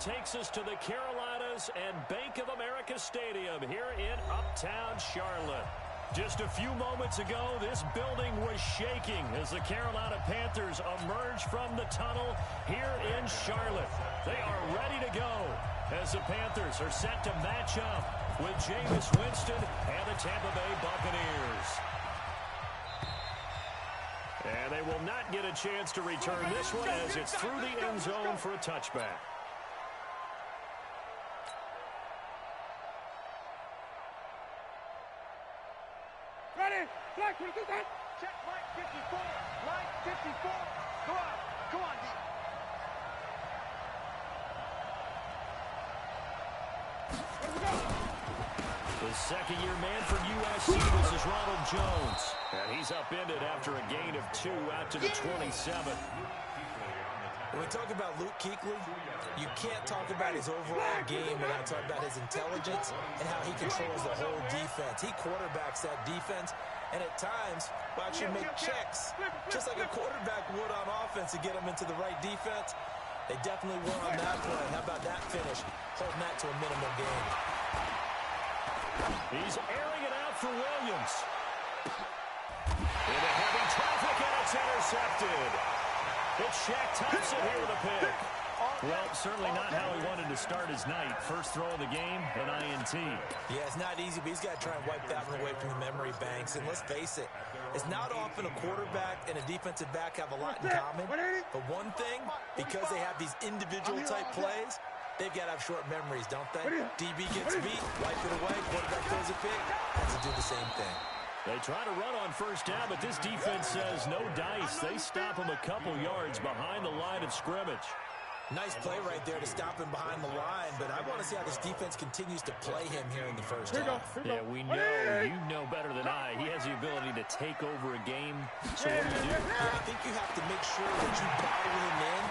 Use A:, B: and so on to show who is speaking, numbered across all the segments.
A: Takes us to the Carolinas and Bank of America Stadium here in Uptown Charlotte. Just a few moments ago, this building was shaking as the Carolina Panthers emerge from the tunnel here in Charlotte. They are ready to go as the Panthers are set to match up with Jameis Winston and the Tampa Bay Buccaneers. And they will not get a chance to return this one as it's through the end zone for a touchback.
B: Check line 54. Line 54. Go on. Go on, D.
A: The second-year man for USC, this is Ronald Jones. And he's upended after a gain of 2 out to the 27.
C: When we talk about Luke Kuechly, you can't talk about his overall game without talking about his intelligence and how he controls the whole defense. He quarterbacks that defense, and at times will actually make checks, just like a quarterback would on offense to get him into the right defense. They definitely were on that play. How about that finish? Holding that to a minimum gain.
A: He's airing it out for Williams. Into heavy traffic, and it's intercepted. It's Shaq Thompson here with a pick. Well, certainly not how he wanted to start his night. First throw of the game, an INT.
C: Yeah, it's not easy, but he's got to try and wipe that one away from the memory banks. And let's face it, it's not often a quarterback and a defensive back have a lot in common. But one thing, because they have these individual-type plays, they've got to have short memories, don't they? DB gets beat, wipe it away, quarterback throws a pick, has to do the same thing.
A: They try to run on first down, but this defense says no dice. They stop him a couple yards behind the line of scrimmage.
C: Nice play right there to stop him behind the line, but I want to see how this defense continues to play him here in the first half.
A: Yeah, we know, you know better than I, he has the ability to take over a game. So what do?
C: Yeah, I think you have to make sure that you bottle him in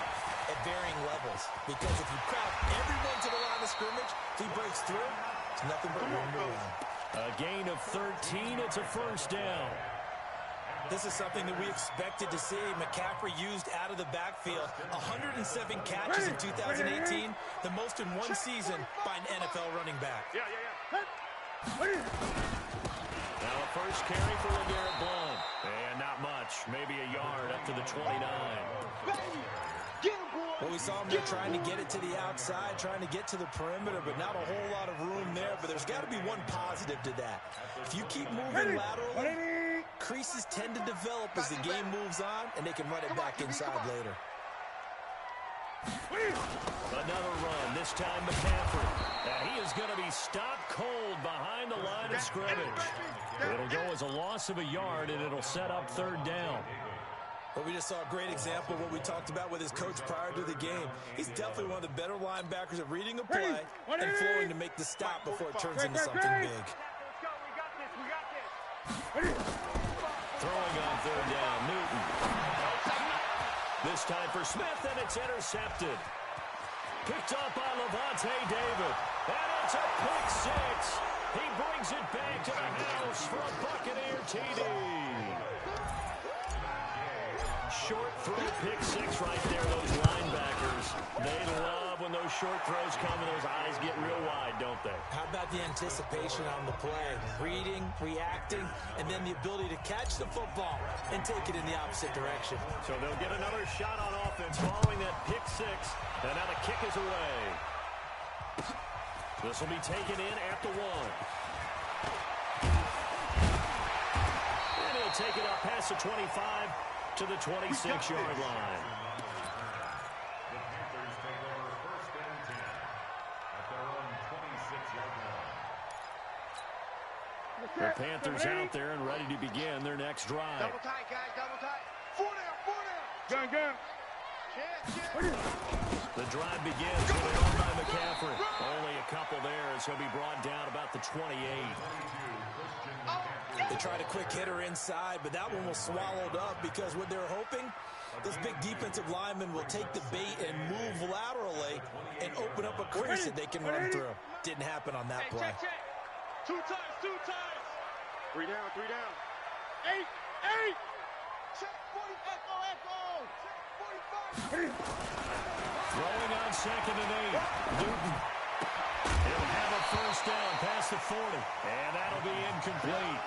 C: at varying levels, because if you crowd everyone to the line of scrimmage, if he breaks through, it's nothing but room to run.
A: A gain of 13, it's a first down.
C: This is something that we expected to see. McCaffrey used out of the backfield. 107 catches in 2018, the most in one season by an NFL running back.
A: Now a first carry for LeGarrette Blount. And not much, maybe a yard up to the 29.
C: Well, we saw him there trying to get it to the outside, trying to get to the perimeter, but not a whole lot of room there. But there's got to be one positive to that. If you keep moving laterally, creases tend to develop as the game moves on, and they can run it back inside later.
A: Another run, this time McCaffrey. And he is going to be stopped cold behind the line of scrimmage. It'll go as a loss of a yard, and it'll set up third down.
C: Well, we just saw a great example of what we talked about with his coach prior to the game. He's definitely one of the better linebackers at reading a play and flowing to make the stop before it turns into something big.
A: Throwing on third down, Newton. This time for Smith, and it's intercepted. Picked up by Lavonte David. And it's a pick six. He brings it back to the house for a Buccaneer TD. Short throw, pick six right there, those linebackers. They love when those short throws come and those eyes get real wide, don't they?
C: How about the anticipation on the play? Reading, reacting, and then the ability to catch the football and take it in the opposite direction.
A: So they'll get another shot on offense following that pick six, and now the kick is away. This will be taken in at the 1. And he'll take it up past the 25 to the 26-yard line. The Panthers out there and ready to begin their next drive.
B: Double tight, guys, double tight. 4 down, 4 down.
A: The drive begins with a run by McCaffrey. Only a couple there as he'll be brought down about the 28.
C: They tried a quick hitter inside, but that one was swallowed up because what they're hoping, this big defensive lineman will take the bait and move laterally and open up a crease that they can run through. Didn't happen on that play.
B: Check. 2 times, 2 times. 3 down, 3 down. 8. Check, 40, echo.
A: Throwing on 2nd and 8. Newton. He'll have a first down past the 40. And that'll be incomplete.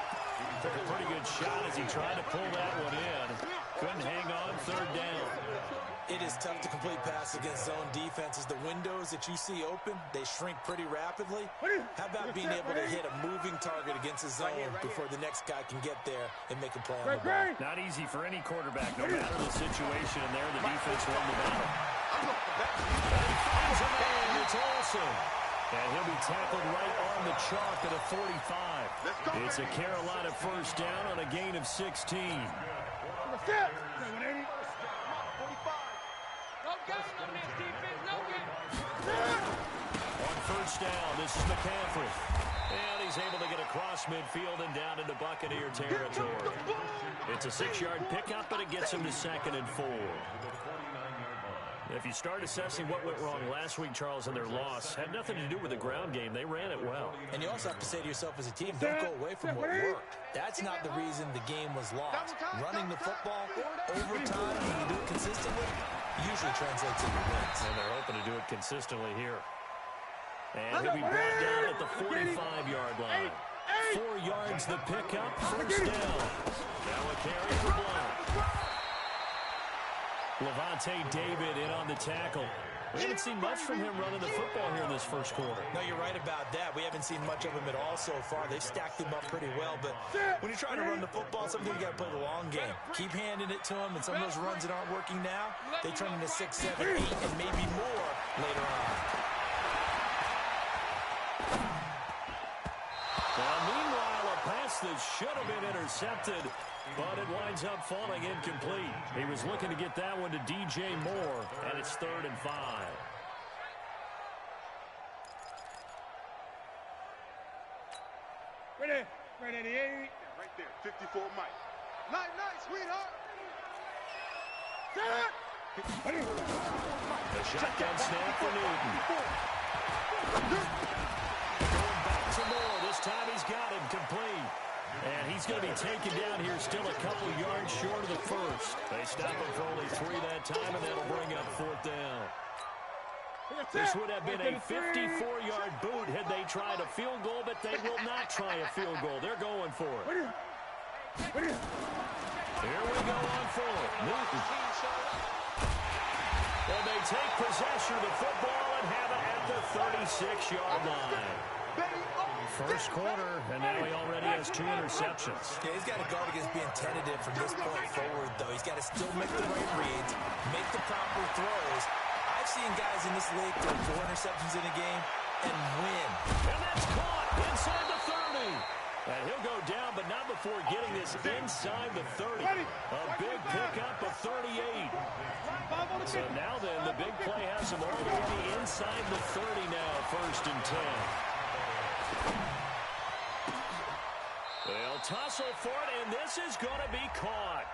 A: Took a pretty good shot as he tried to pull that one in. Couldn't hang on 3rd down.
C: It is tough to complete pass against zone defenses. The windows that you see open, they shrink pretty rapidly. How about being able to hit a moving target against a zone before the next guy can get there and make a play on the ball?
A: Not easy for any quarterback, no matter the situation in there. The defense won the battle. Finds a man, it's Olsen. And he'll be tackled right on the chalk at a 45. It's a Carolina first down on a gain of 16. On first down, this is McCaffrey. And he's able to get across midfield and down into Buccaneer territory. It's a 6-yard pickup, but it gets him to 2nd and 4. If you start assessing what went wrong last week, Charles, in their loss, had nothing to do with the ground game. They ran it well.
C: And you also have to say to yourself as a team, don't go away from what worked. That's not the reason the game was lost. Running the football over time, when you do it consistently, usually translates into wins.
A: And they're hoping to do it consistently here. And he'll be brought down at the 45-yard line. 4 yards the pickup, first down. Now a carry for Blount. Levante David in on the tackle. We haven't seen much from him running the football here in this first quarter.
C: No, you're right about that. We haven't seen much of him at all so far. They've stacked him up pretty well, but when you're trying to run the football, sometimes you got to play the long game. Keep handing it to him, and some of those runs that aren't working now, they turn into 6, 7, 8, and maybe more later on.
A: Well, meanwhile, a pass that should have been intercepted, but it winds up falling incomplete. He was looking to get that one to DJ Moore, and it's 3rd and 5.
B: Ready, 88. Right there, 54 Mike. Night, sweetheart. Set it.
A: The shotgun snap for Newton. Going back to Moore. This time he's got him complete. And he's going to be taken down here still a couple yards short of the first. They stop him for only 3 that time, and that'll bring up 4th down. This would have been a 54-yard boot had they tried a field goal, but they will not try a field goal. They're going for it. Here we go on 4th. Newton. And they take possession of the football and have it at the 36-yard line. First quarter, and now he already has 2 interceptions.
C: Yeah, he's got to guard against being tentative from this point forward, though. He's got to still make the right reads, make the proper throws. I've seen guys in this league throw 4 interceptions in a game and win.
A: And that's caught inside the 30. And he'll go down, but not before getting this inside the 30. A big pickup of 38. So now then, the big play has him already inside the 30 now, 1st and 10. They'll tussle for it, and this is going to be caught.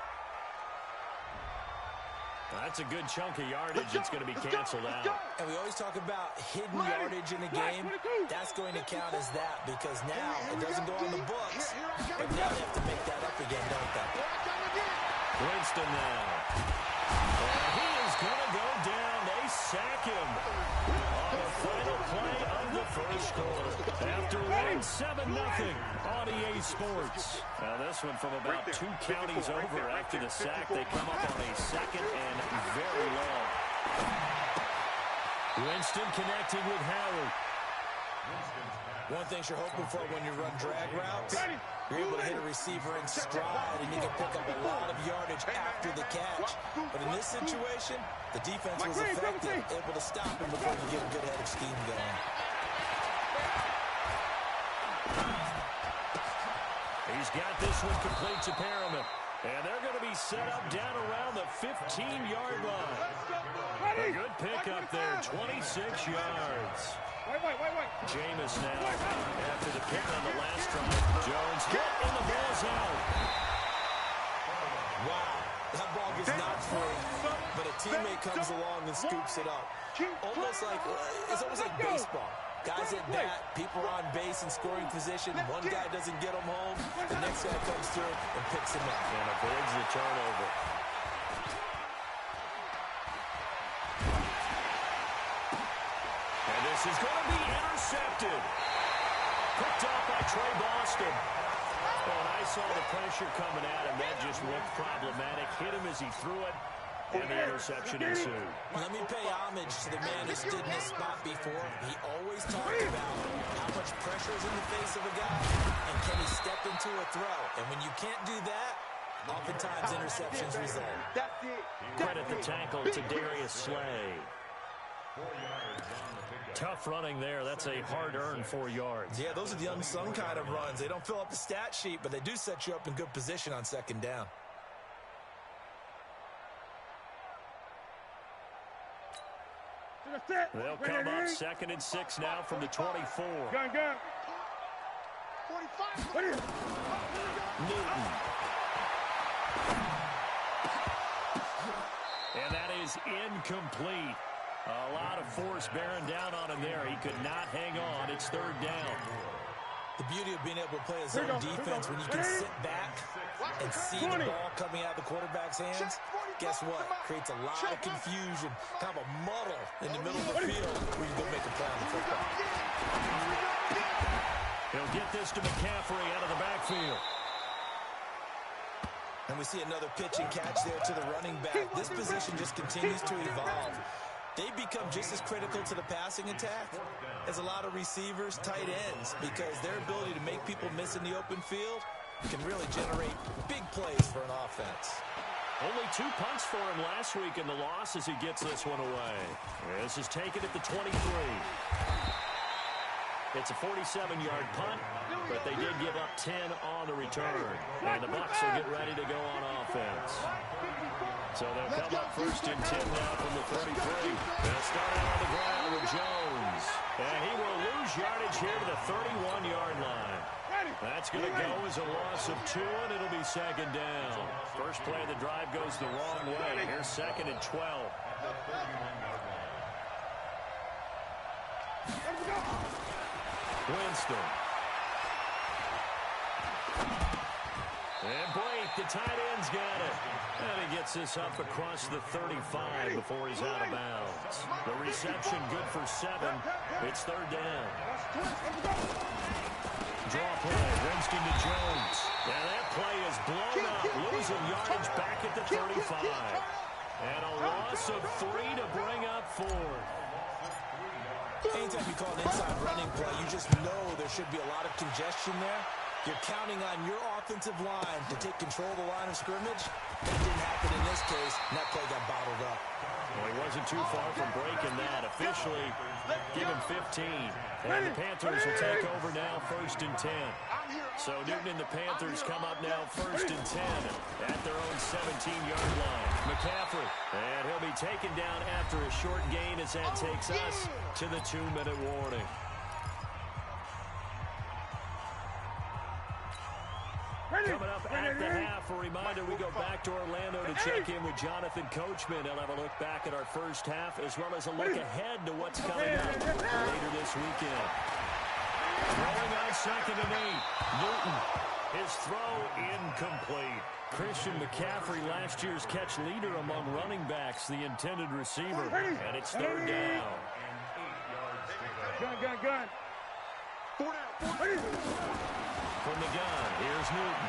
A: That's a good chunk of yardage. It's going to be canceled out.
C: And we always talk about hidden yardage in a game. That's going to count as that because now it doesn't go on the books. But now they have to make that up again, don't they?
A: Winston now. And he is going to go down. They sack him on the final play of the first quarter. After winning 7-0 on EA Sports. Now this one from about 2 counties over after the sack. They come up on a 2nd and very long. Winston connecting with Howard.
C: One thing you're hoping for when you run drag routes, you're able to hit a receiver in stride and you can pick up a lot of yardage after the catch. But in this situation, the defense was effective, able to stop him before you get a good head of steam going.
A: He's got this one complete to Perriman. And they're going to be set up down around the 15-yard line. A good pickup there, 26 yards. Jameis now, after the pick on the last drive. Jones hit, and the ball's out.
C: Wow, that ball gets knocked free, but a teammate comes along and scoops it up. It's almost like baseball. Guys at bat, people are on base in scoring position. One guy doesn't get them home. The next guy comes through and picks him up.
A: And avoids the turnover. This is going to be intercepted. Picked up by Trey Boston. And I saw the pressure coming at him. That just looked problematic. Hit him as he threw it, and the interception ensued.
C: Let me pay homage to the man who stood in this spot before. He always talked about how much pressure is in the face of a guy, and can he step into a throw. And when you can't do that, oftentimes interceptions result.
A: Credit the tackle to Darius Slay. Tough running there. That's a hard-earned 4 yards.
C: Yeah, those are the unsung kind of runs. They don't fill up the stat sheet, but they do set you up in good position on second down.
A: They'll come up 2nd and 6 now from the 24.
B: Gun.
A: Newton. And that is incomplete. A lot of force bearing down on him there. He could not hang on. It's 3rd down.
C: The beauty of being able to play a zone defense when you can sit back and see the ball coming out of the quarterback's hands, guess what? Creates a lot of confusion, kind of a muddle in the middle of the field where you can go make a play on the football.
A: He'll get this to McCaffrey out of the backfield.
C: And we see another pitch and catch there to the running back. This position just continues to evolve. They become just as critical to the passing attack as a lot of receivers, tight ends, because their ability to make people miss in the open field can really generate big plays for an offense.
A: Only 2 punts for him last week in the loss as he gets this one away. This is taken at the 23. It's a 47-yard punt, but they did give up 10 on the return. And the Bucs will get ready to go on offense. So they'll come up 1st and 10 now from the 33. They'll start out on the ground with Jones. And he will lose yardage here to the 31-yard line. That's going to go as a loss of 2, and it'll be 2nd down. First play of the drive goes the wrong way. Here's 2nd and 12. Winston. And Blake, the tight end's got it. And he gets this up across the 35 before he's out of bounds. The reception good for 7. It's 3rd down. Draw play. Winston to Jones. And that play is blown up. Losing yardage back at the 35. And a loss of 3 to bring up 4.
C: Anytime you call an inside running play, you just know there should be a lot of congestion there. You're counting on your offensive line to take control of the line of scrimmage. That didn't happen in this case, and that play got bottled up.
A: Well, he wasn't too far from breaking that. Officially, give him 15. And the Panthers will take over now 1st and 10. So Newton and the Panthers come up now 1st and 10 at their own 17-yard line. McCaffrey, and he'll be taken down after a short gain as that takes us to the 2-minute warning. Coming up at the half, a reminder, we go back to Orlando to check in with Jonathan Coachman. He'll have a look back at our first half as well as a look ahead to what's coming up later this weekend. Throwing on 2nd and 8. Newton, his throw incomplete. Christian McCaffrey, last year's catch leader among running backs, the intended receiver. And it's 3rd down.
B: Gun. 4 down.
A: From the gun, here's Newton.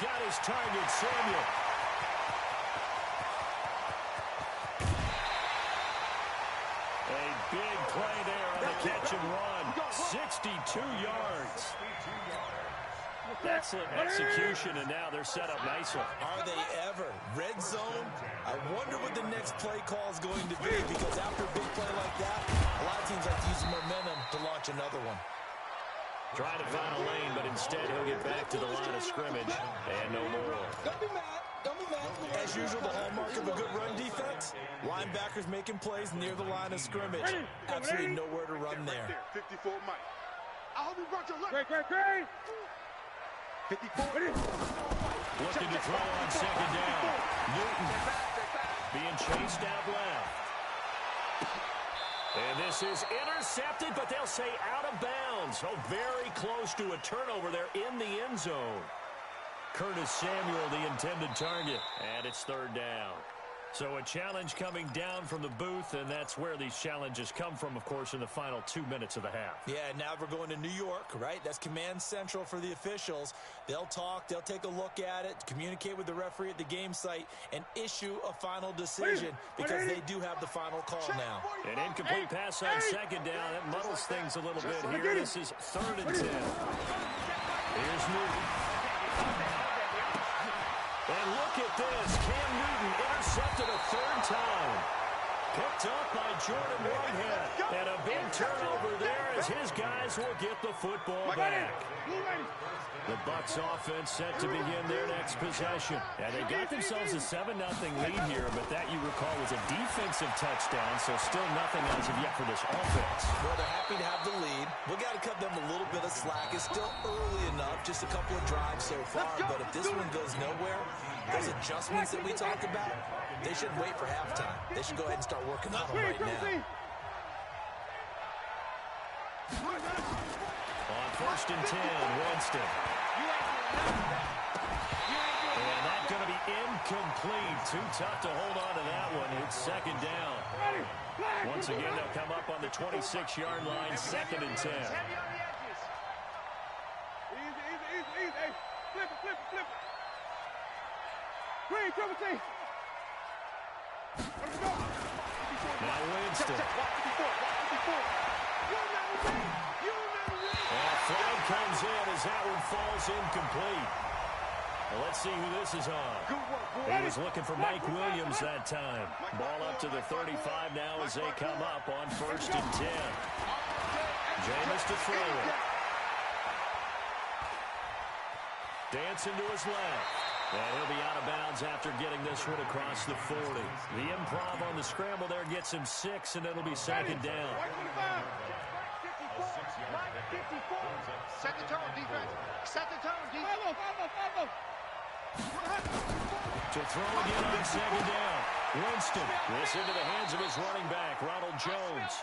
A: Got his target, Samuel. A big play there on the catch and run. 62 yards. Excellent execution, and now they're set up nicely.
C: Are they ever? Red zone? I wonder what the next play call is going to be, because after a big play like that, a lot of teams like to use momentum to launch another one.
A: Trying to find a lane, but instead he'll get back to the line of scrimmage, and no more.
C: Don't be mad. As usual, the hallmark of a good run defense, linebackers making plays near the line of scrimmage. Absolutely nowhere to run there.
B: 54 Mike. I hope you brought your luck. Great. 54.
A: Looking to throw on 2nd down. Newton being chased out left. And this is intercepted, but they'll say out of bounds. Oh, very close to a turnover there in the end zone. Curtis Samuel, the intended target, and it's 3rd down. So a challenge coming down from the booth, and that's where these challenges come from, of course, in the final 2 minutes of the half.
C: Yeah, now we're going to New York, right? That's command central for the officials. They'll talk, they'll take a look at it, communicate with the referee at the game site, and issue a final decision because they do have the final call now.
A: An incomplete pass on second down. That muddles things a little bit here. This is 3rd and 10. Here's Newton. And look at this. Cam Newton intercepted a 3rd time. Picked up by Jordan Whitehead. And a big turnover there as his guys will get the football back. The Bucs offense set to begin their next possession. And they got themselves a 7-0 lead here, but that, you recall, was a defensive touchdown, so still nothing as of yet for this offense.
C: Well, they're happy to have the lead. We got to cut them a little bit of slack. It's still early enough, just a couple of drives so far, but if this one goes nowhere, those adjustments that we talked about, they shouldn't wait for halftime. They should go ahead and start working on them right now.
A: On 1st and 10, Winston. And that's going to be incomplete. Too tough to hold on to that one. It's 2nd down. Once again, they'll come up on the 26-yard line, 2nd and 10.
B: Easy. Hey, flip it. Green, triple T.
A: Now Winston. And a flag comes in as that one falls incomplete. Well, let's see who this is on. He was looking for Mike Williams that time. Ball up to the 35 now as they come up on 1st and 10. Jameis to throw it. Dancing to his left. And he'll be out of bounds after getting this one across the 40. The improv on the scramble there gets him 6, and it'll be 2nd down.
B: Set the tone, defense. Set the tone, defense.
A: To throw again on 2nd down. Winston. This into the hands of his running back, Ronald Jones.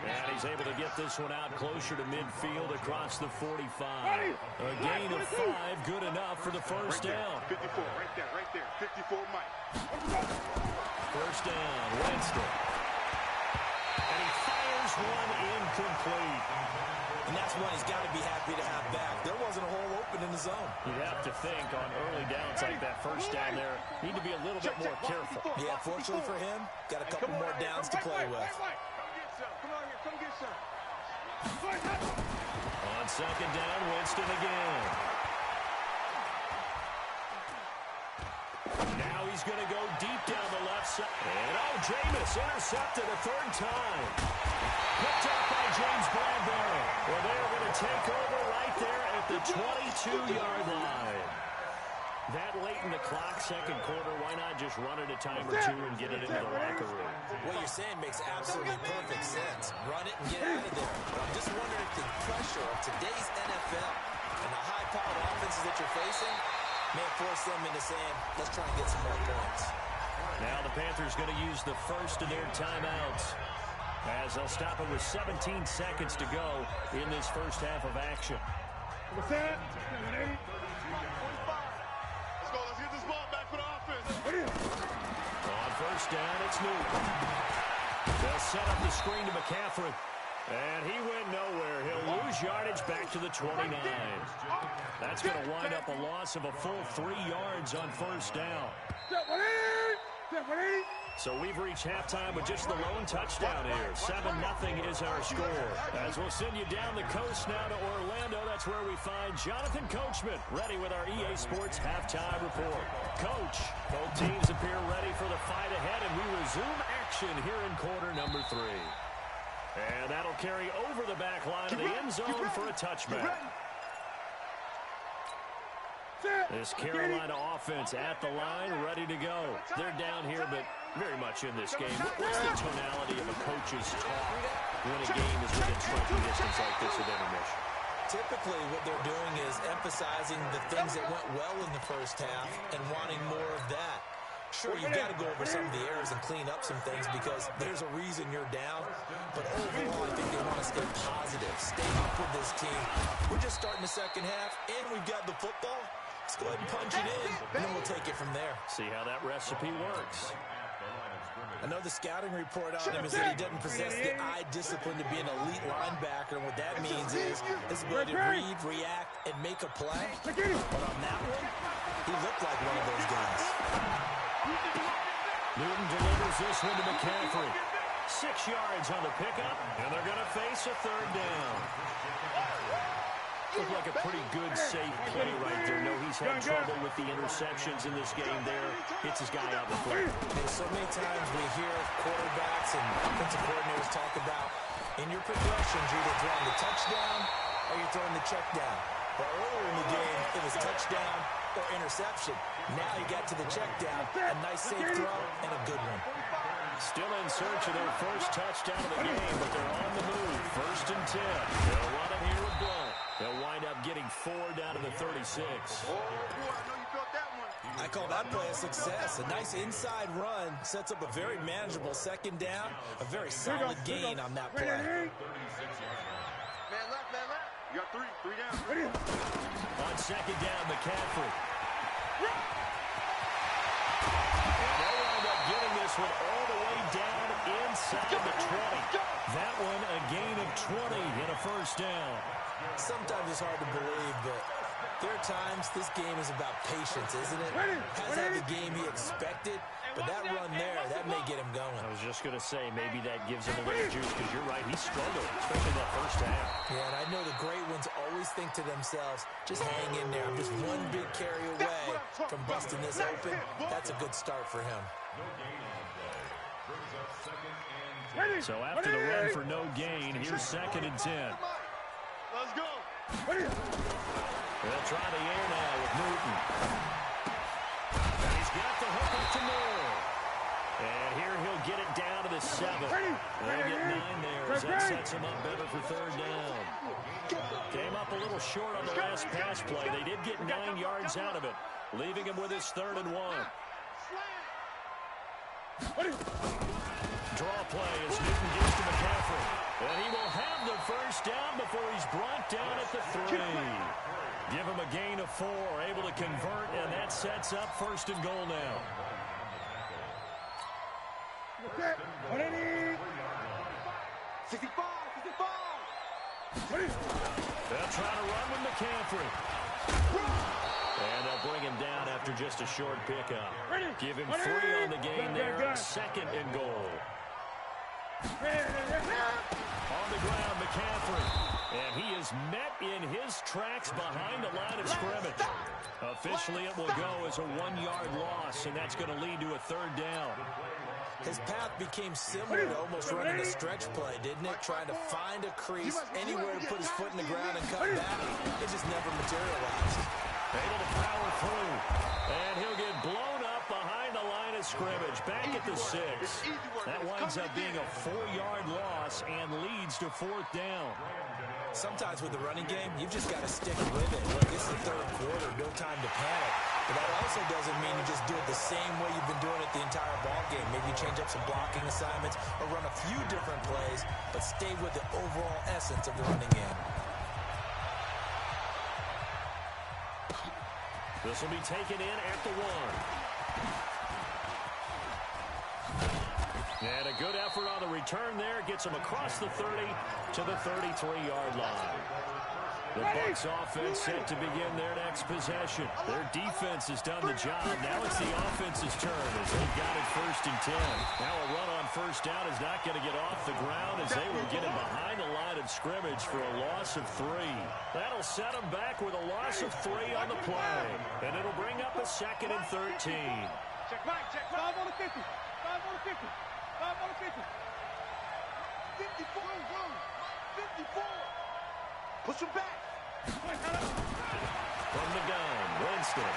A: And he's able to get this one out closer to midfield across the 45. A gain of 5, good enough for the 1st down.
B: 54, right there. 54, Mike.
A: 1st down, Winston. And he fires one incomplete.
C: And that's one he's got to be happy to have back. There wasn't a hole open in the zone.
A: You have to think on early downs like that 1st down there, need to be a little bit more careful.
C: Yeah, fortunately for him, got a couple more downs to play with.
B: Come get some.
A: On 2nd down, Winston again. Now he's going to go deep down the left side. And Jameis intercepted a 3rd time. Picked up by James Bradbury. Well, they're going to take over right there at the 22-yard line. That late in the clock, 2nd quarter, why not just run it a time or two and get it into the locker room?
C: What you're saying makes absolutely perfect sense. Run it and get out of there. But I'm just wondering if the pressure of today's NFL and the high-powered offenses that you're facing may force them into saying, let's try and get some more points.
A: Now the Panthers going to use the first of their timeouts as they'll stop it with 17 seconds to go in this 1st half of action.
B: What's that? Let's get this ball back for the offense.
A: On 1st down, it's Newton. They'll set up the screen to McCaffrey. And he went nowhere. He'll lose yardage back to the 29. That's going to wind up a loss of a full 3 yards on 1st down. So we've reached halftime with just the lone touchdown here. 7-0 is our score. As we'll send you down the coast now to Orlando, that's where we find Jonathan Coachman, ready with our EA Sports Halftime Report. Coach, both teams appear ready for the fight ahead, and we resume action here in quarter number 3. And that'll carry over the back line of the end zone for a touchback. This Carolina offense at the line, ready to go. They're down here, but very much in this game. What's the tonality of a coach's talk when a game is within striking distance like this at intermission?
C: Typically, what they're doing is emphasizing the things that went well in the 1st half and wanting more of that. Sure, you've got to go over some of the errors and clean up some things because there's a reason you're down. But overall, I think they want to stay positive, stay up with this team. We're just starting the 2nd half, and we've got the football. Let's go ahead and punch it in, and then we'll take it from there.
A: See how that recipe works.
C: I know the scouting report on him is that he doesn't possess the eye discipline to be an elite linebacker, and what that means is his ability to read, react, and make a play. But on that one, he looked like one of those guys.
A: Newton delivers this one to McCaffrey. 6 yards on the pickup, and they're going to face a third down. Looked like a pretty good, safe play right there. No, he's had trouble with the interceptions in this game there. Hits his guy out the front.
C: And so many times we hear quarterbacks and offensive coordinators talk about, in your progressions, you're either throwing the touchdown or you're throwing the check down. But earlier in the game, it was touchdown or interception. Now he got to the check down, a nice safe throw, and a good one.
A: Still in search of their first touchdown of the game, but they're on the move. 1st and 10. They'll run it here with Blount. They'll wind up getting 4 down to the 36.
B: Oh, boy, I know you felt that one.
C: I call that play a success. A nice inside run sets up a very manageable 2nd down. A very solid gain on that play.
B: Man left, man left. You got 3 down.
A: On 2nd down, McCaffrey. Getting this one all the way down inside the 20. That one a gain of 20 and a 1st down.
C: Sometimes it's hard to believe, but there are times this game is about patience, isn't it? Hasn't had the game he expected, but that run there, that may get him going.
A: I was just going to say, maybe that gives him a little juice, because you're right, he struggled, especially that 1st half.
C: Yeah, and I know the great ones always think to themselves, just hang in there. I'm just one big carry away from busting this open. That's a good start for him.
A: So after the run for no gain, here's 2nd and 10.
B: Let's go.
A: They'll try the air now with Newton. And he's got the hook up to Moore. And here he'll get it down to the 7. They'll get 9 there as that sets him up better for 3rd down. Came up a little short on the last pass play. They did get 9 yards out of it, leaving him with his 3rd and 1. Draw play as Newton gives to McCaffrey. And he will have the 1st down before he's brought down at the 3. Give him a gain of 4, able to convert, and that sets up 1st and goal now.
B: 65.
A: They'll try to run with McCaffrey. And they'll bring him down after just a short pickup. Give him 3 on the game there. 2nd and goal. On the ground, McCaffrey. And he is met in his tracks behind the line of scrimmage. Officially, it will go as a 1-yard loss, and that's going to lead to a 3rd down.
C: His path became similar to almost running a stretch play, didn't it? Trying to find a crease, anywhere to put his foot in the ground and cut back. It just never materialized.
A: Able to power through. And he'll get blown up behind the line of scrimmage. Back at the 6. That winds up being a 4-yard loss and leads to 4th down.
C: Sometimes with the running game, you've just got to stick with it. Look, this is the 3rd quarter, no time to panic. But that also doesn't mean you just do it the same way you've been doing it the entire ball game. Maybe change up some blocking assignments or run a few different plays, but stay with the overall essence of the running game.
A: This will be taken in at the 1. And a good effort on the return there. Gets him across the 30 to the 33-yard line. The Bucs offense set to begin their next possession. Their defense has done the job. Now it's the offense's turn as they've got it 1st and 10. Now a run on 1st down is not going to get off the ground as they will get him behind the line of scrimmage for a loss of 3. That'll set him back with a loss of 3 on the play. And it'll bring up a 2nd and 13.
B: Check right, check 5 on the 50. 5 on the 50. 5 on the 50. 54. 54. Push him back.
A: From the gun, Winston.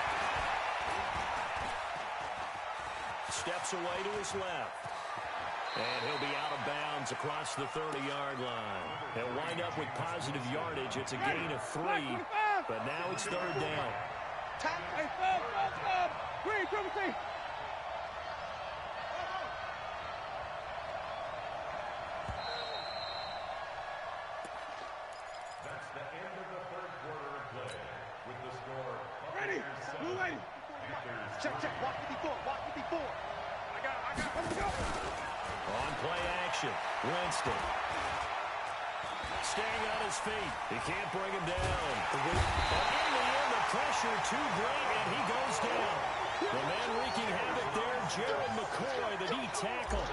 A: Steps away to his left. And he'll be out of bounds across the 30-yard line. He'll wind up with positive yardage. It's a gain of 3, but now it's 3rd down.
B: Hey, stop. Green, triple T. Check. Watch 54.
A: On play action, Winston. Staying on his feet. He can't bring him down. But in the end, the pressure too great, and he goes down. The man wreaking havoc there, Gerald McCoy, the D tackle.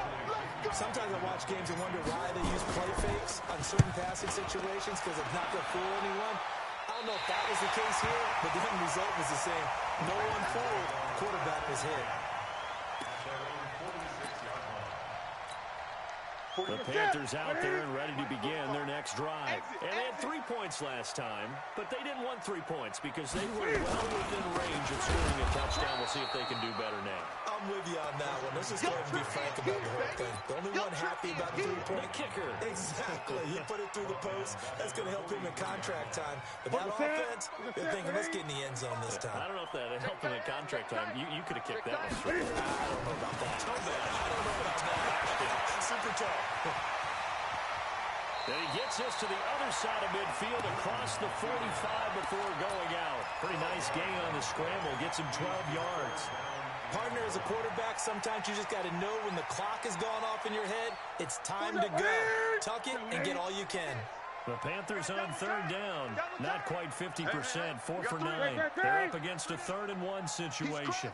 C: Sometimes I watch games and wonder why they use play fakes on certain passing situations because it's not going to fool anyone. I don't know if that was the case here, but the end result was the same. No one fooled. Quarterback was hit.
A: The Panthers out there and ready to begin their next drive. And they had 3 points last time, but they didn't want 3 points because they were well within range of scoring a touchdown. We'll see if they can do better now.
C: I'm with you on that one. Let's just go ahead and be frank about the whole thing. The only one happy about the 3-point
A: kicker.
C: Exactly. He put it through the post. That's going to help him in contract time. But that offense, they're thinking, let's get in the end zone this time.
A: I don't know if that helped him in contract time. You could have kicked that one straight.
C: I don't know about that.
A: So bad.
C: I don't know about that. Super tough.
A: Then he gets us to the other side of midfield across the 45 before going out. Pretty nice gain on the scramble. Gets him 12 yards.
C: Partner, as a quarterback, sometimes you just got to know when the clock has gone off in your head, it's time to go. Tuck it and get all you can.
A: The Panthers on third down. Not quite 50%. 4 for 9. They're up against a 3rd-and-1 situation.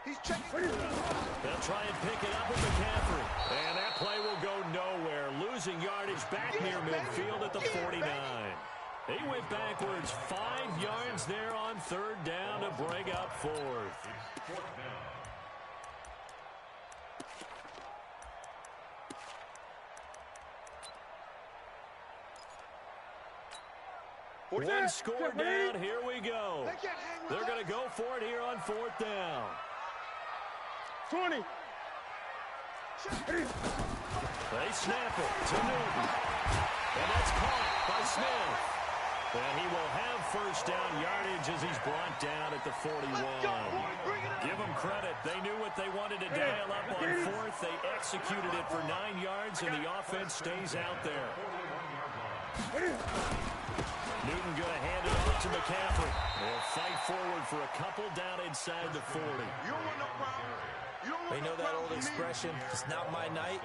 A: They'll try and pick it up with McCaffrey. And that play will go nowhere. Losing yardage back near midfield at the 49. He went backwards 5 yards there on 3rd down to bring up 4th. One score down. Here we go. They're going to go for it here on 4th down.
B: 20.
A: They snap it to Newton. And that's caught by Smith. And he will have 1st down yardage as he's brought down at the 41. Give them credit. They knew what they wanted to dial up on 4th. They executed it for 9 yards, and the offense stays out there. Newton going to hand it off to McCaffrey. They'll fight forward for a couple down inside the 40.
C: They know that old expression, it's not my night.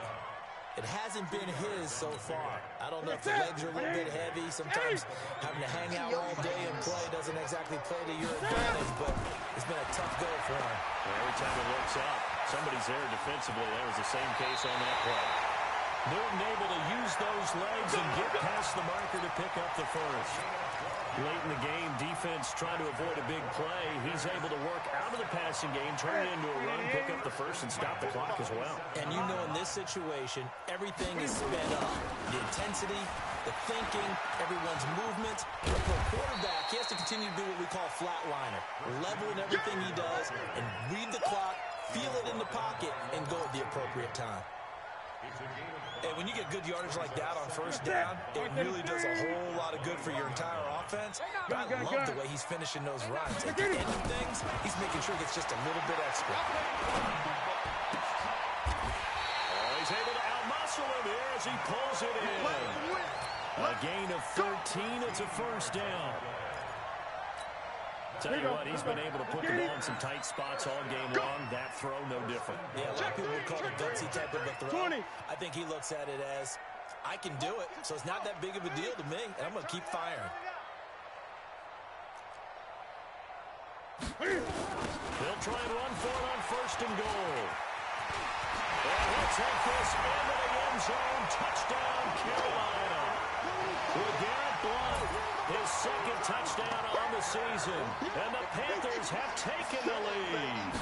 C: It hasn't been his so far. I don't know if the legs are a little bit heavy. Sometimes having to hang out all day and play doesn't exactly play to your advantage, but it's been a tough go for him.
A: Every time he looks up, somebody's there defensively. That was the same case on that play. Newton able to use those legs and get past the marker to pick up the 1st. Late in the game, defense trying to avoid a big play. He's able to work out of the passing game, turn it into a run, pick up the 1st, and stop the clock as well.
C: And you know in this situation, everything is sped up. The intensity, the thinking, everyone's movement. But for a quarterback, he has to continue to do what we call flatliner. Level in everything he does and read the clock, feel it in the pocket, and go at the appropriate time. And when you get good yardage like that on 1st down, it really does a whole lot of good for your entire offense. But I love the way he's finishing those runs. At the end of things, he's making sure he gets just a little bit extra.
A: Oh, he's able to outmuscle him here as he pulls it in. A gain of 13. It's a 1st down. Tell you what, he's been able to put the ball in some tight spots all game long. That throw, no different.
C: Yeah, a lot of people would call it a gutsy type of a throw. I think he looks at it as, I can do it, so it's not that big of a deal to me, and I'm going to keep firing.
A: They'll try and run for it on 1st and goal. And he'll take this into the end zone. Touchdown, Carolina. With Garrett Blount, his 2nd touchdown on the season. And the Panthers have taken the lead.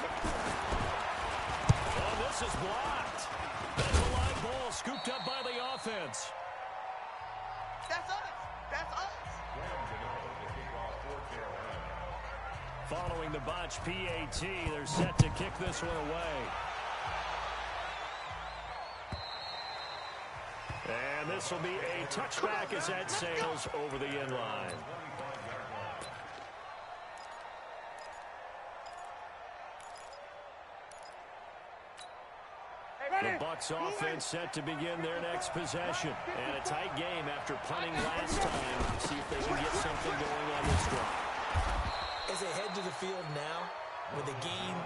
A: Oh, this is blocked. That's a live ball scooped up by the offense.
B: That's us. That's us.
A: Following the botch PAT, they're set to kick this one away. And this will be a touchback as that sails over the end line. The Bucs offense set to begin their next possession. And a tight game after punting last time. See if they can get something going on this drive.
C: As they head to the field now, with the game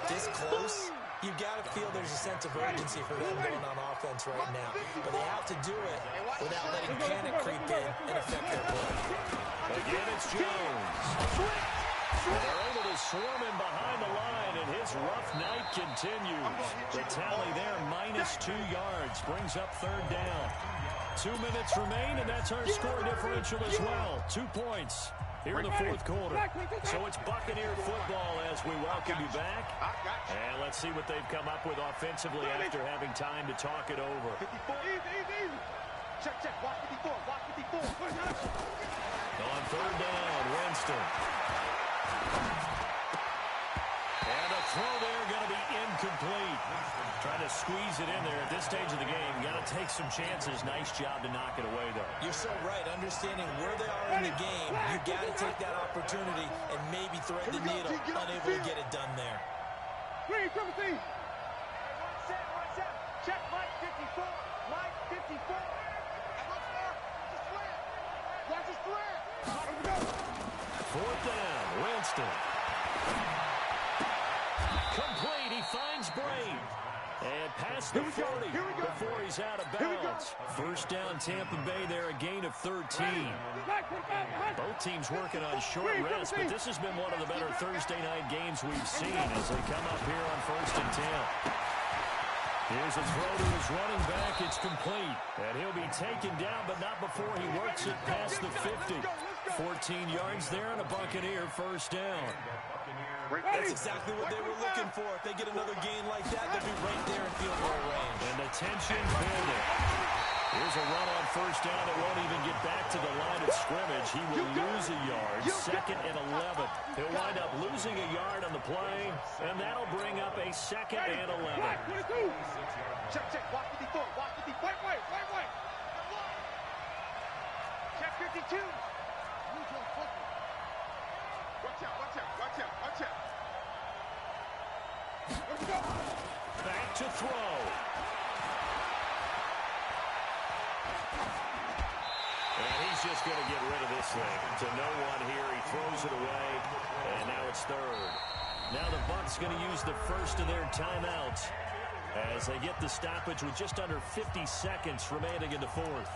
C: this close, You've got to feel there's a sense of urgency for them going on offense right now. But they have to do it without letting panic creep in and affect their play.
A: Again, it's Jones. They're able to swarm him behind the line, and his rough night continues. The tally there, -2 yards, brings up third down. 2 minutes remain, and that's our score differential as well. 2 points here in the fourth quarter. So it's Buccaneer football as we welcome you back. And let's see what they've come up with offensively after having time to talk it over.
B: 54. Easy. Check. Watch 54.
A: On third down, Winston. And a throw there going to be incomplete. Trying to squeeze it in there at this stage of the game. Got to take some chances. Nice job to knock it away, though.
C: You're so right. Understanding where they are in the game, you got to take that opportunity and maybe thread the needle. Unable to get it done there.
B: Green, come see. Check Mike 54. Mike 54. Watch his slant.
A: Fourth down, Winston. Complete. He finds Brain. And past the 40 before he's out of bounds. First down, Tampa Bay there, a gain of 13. Both teams working on short rest, but this has been one of the better Thursday night games we've seen as they come up here on 1st and 10. Here's a throw to his running back. It's complete. And he'll be taken down, but not before he works it past the 50. 14 yards there and a Buccaneer first down.
C: That's exactly what they were looking for. If they get another gain like that, they'll be right there in field goal range.
A: And the tension building. Here's a run on first down. It won't even get back to the line of scrimmage. He will lose a yard. 2nd and 11. He'll wind up losing a yard on the play, and that'll bring up a 2nd and 11.
B: Check. Watch 54. Wait. Check 52. Watch out.
A: Back to throw. And he's just going to get rid of this thing. To no one here. He throws it away. And now it's third. Now the Bucs going to use the first of their timeouts as they get the stoppage with just under 50 seconds remaining in the fourth.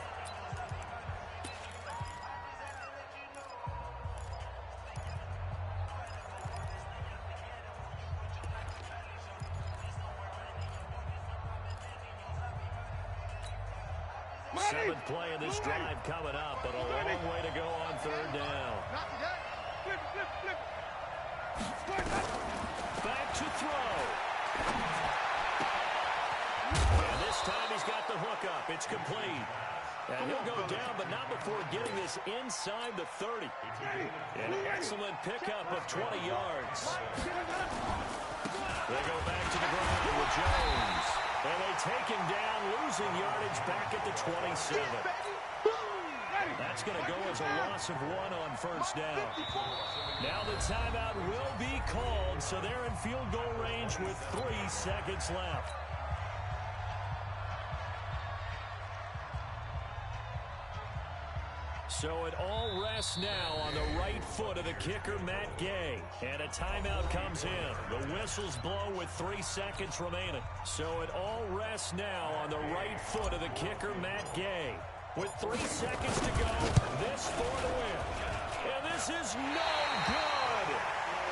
A: Seventh play of this drive coming up, but a long way to go on third down. Back to throw. And this time he's got the hook up. It's complete. And he'll go down, but not before getting this inside the 30. An excellent pickup of 20 yards. They go back to the ground with Jones. And they take him down, losing yardage back at the 27. That's going to go as a loss of 1 on first down. Now the timeout will be called, so they're in field goal range with 3 seconds left. So it all rests now on the right foot of the kicker, Matt Gay. And a timeout comes in. The whistles blow with 3 seconds remaining. So it all rests now on the right foot of the kicker, Matt Gay. With 3 seconds to go, this for the win. And this is no good.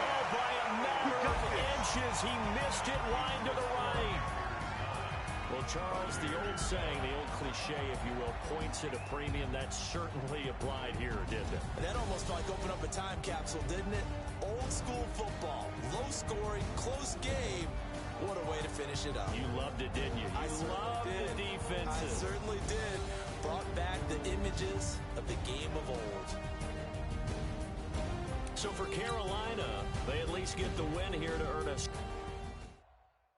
A: Oh, by a matter of inches, he missed it wide to the right. Well, Charles, the old saying, the old cliche, if you will, points at a premium, that certainly applied here, didn't it?
C: That almost like opened up a time capsule, didn't it? Old school football, low scoring, close game. What a way to finish it up.
A: You loved it, didn't you? You loved the defenses.
C: I certainly did. Brought back the images of the game of old.
A: So for Carolina, they at least get the win here to earn us.